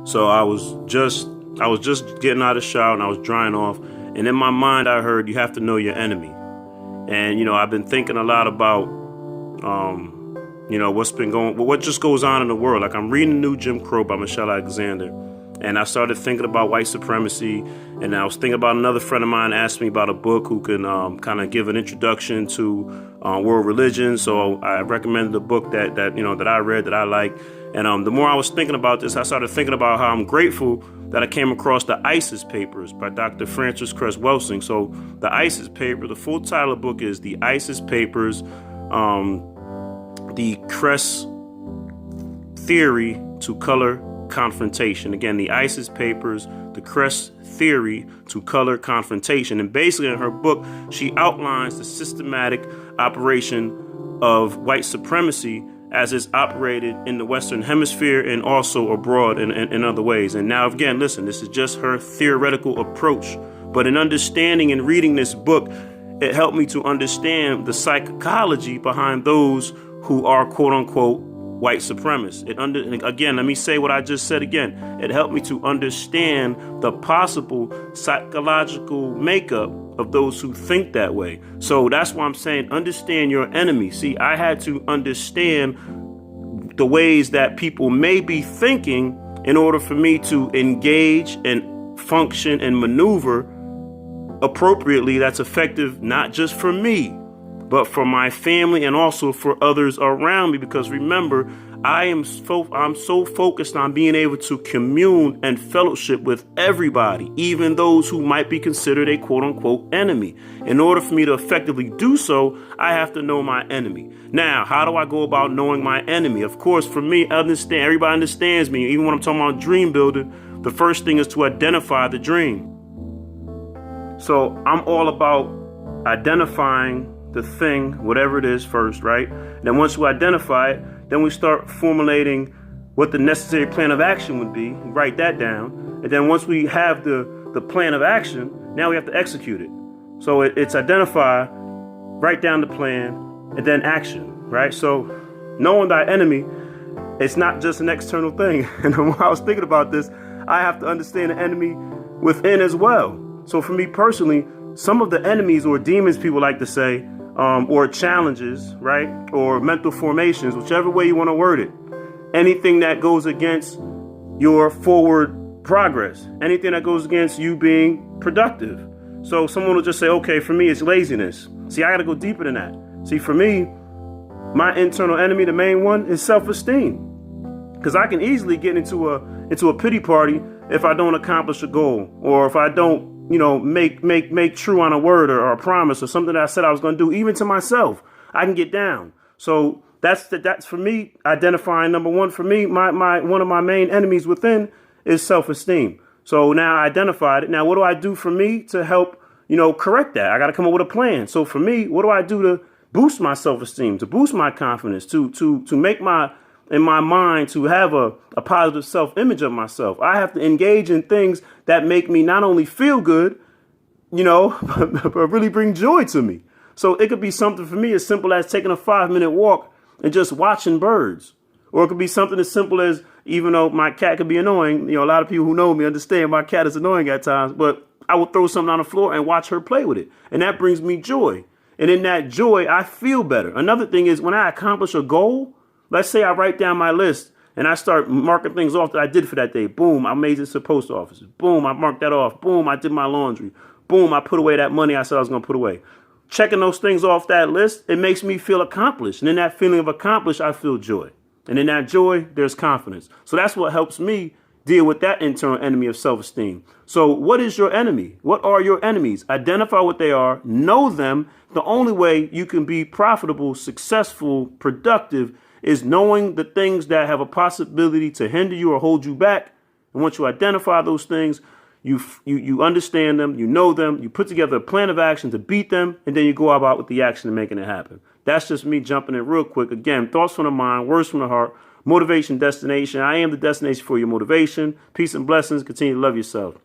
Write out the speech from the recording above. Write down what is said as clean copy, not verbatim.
So I was just getting out of the shower and I was drying off. And in my mind, I heard, you have to know your enemy. And, I've been thinking a lot about, what just goes on in the world. Like, I'm reading the new Jim Crow by Michelle Alexander. And I started thinking about white supremacy. And I was thinking about another friend of mine asked me about a book who can kind of give an introduction to world religion. So I recommended a book that I read that I like. And the more I was thinking about this, I started thinking about how I'm grateful that I came across the ISIS Papers by Dr. Frances Cress Welsing. So the ISIS paper, the full title of the book is The ISIS Papers, the Cress Theory to Color Confrontation. Again, the ISIS Papers, the Cress Theory to Color Confrontation. And basically in her book, she outlines the systematic operation of white supremacy as it's operated in the Western Hemisphere and also abroad in other ways. And now, again, listen, this is just her theoretical approach. But in understanding and reading this book, it helped me to understand the psychology behind those who are, quote unquote, white supremacists. Again, let me say what I just said again. It helped me to understand the possible psychological makeup of those who think that way. So that's why I'm saying understand your enemy. See, I had to understand the ways that people may be thinking in order for me to engage and function and maneuver appropriately that's effective, not just for me, but for my family and also for others around me. Because remember, I'm so focused on being able to commune and fellowship with everybody, even those who might be considered a quote unquote enemy. In order for me to effectively do so, I have to know my enemy. Now, how do I go about knowing my enemy? Of course, for me, everybody understands me. Even when I'm talking about dream building, the first thing is to identify the dream. So I'm all about identifying the thing, whatever it is first, right? Then once we identify it, then we start formulating what the necessary plan of action would be, write that down. And then once we have the plan of action, now we have to execute it. So it's identify, write down the plan, and then action, right? So knowing thy enemy, it's not just an external thing. And when I was thinking about this, I have to understand the enemy within as well. So for me personally, some of the enemies or demons, people like to say, or challenges, right? Or mental formations, whichever way you want to word it. Anything that goes against your forward progress, anything that goes against you being productive. So someone will just say, okay, for me, it's laziness. See, I got to go deeper than that. See, for me, my internal enemy, the main one, is self-esteem. Because I can easily get into a pity party if I don't accomplish a goal, or if I don't make true on a word or a promise or something that I said I was going to do, even to myself. I can get down. So that's for me, identifying number one. For me, one of my main enemies within is self-esteem. So now I identified it. Now, what do I do for me to help, correct that? I got to come up with a plan. So for me, what do I do to boost my self-esteem, to boost my confidence, to make in my mind to have a positive self-image of myself? I have to engage in things that make me not only feel good, but really bring joy to me. So it could be something for me as simple as taking a 5-minute walk and just watching birds. Or it could be something as simple as, even though my cat could be annoying, a lot of people who know me understand my cat is annoying at times, but I will throw something on the floor and watch her play with it. And that brings me joy. And in that joy, I feel better. Another thing is when I accomplish a goal, let's say I write down my list and I start marking things off that I did for that day. Boom, I made it to the post office. Boom, I marked that off. Boom, I did my laundry. Boom, I put away that money I said I was going to put away. Checking those things off that list, it makes me feel accomplished. And in that feeling of accomplished, I feel joy. And in that joy, there's confidence. So that's what helps me deal with that internal enemy of self-esteem. So what is your enemy? What are your enemies? Identify what they are. Know them. The only way you can be profitable, successful, productive is knowing the things that have a possibility to hinder you or hold you back. And once you identify those things, you understand them, you know them, you put together a plan of action to beat them, and then you go about with the action and making it happen. That's just me jumping in real quick. Again, thoughts from the mind, words from the heart, motivation, destination. I am the destination for your motivation. Peace and blessings. Continue to love yourself.